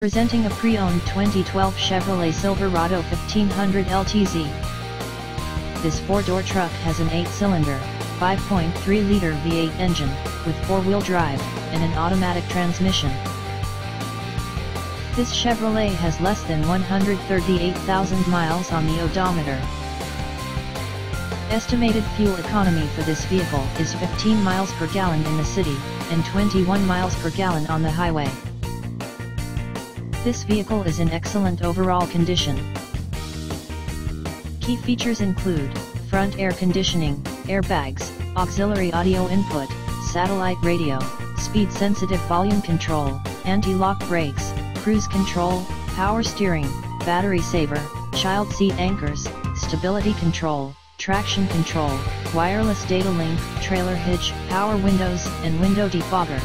Presenting a pre-owned 2012 Chevrolet Silverado 1500 LTZ. This four-door truck has an 8-cylinder, 5.3-liter V8 engine, with four-wheel drive, and an automatic transmission. This Chevrolet has less than 138,000 miles on the odometer. Estimated fuel economy for this vehicle is 15 miles per gallon in the city, and 21 miles per gallon on the highway. This vehicle is in excellent overall condition. Key features include front air conditioning, airbags, auxiliary audio input, satellite radio, speed-sensitive volume control, anti-lock brakes, cruise control, power steering, battery saver, child seat anchors, stability control, traction control, wireless data link, trailer hitch, power windows, and window defogger.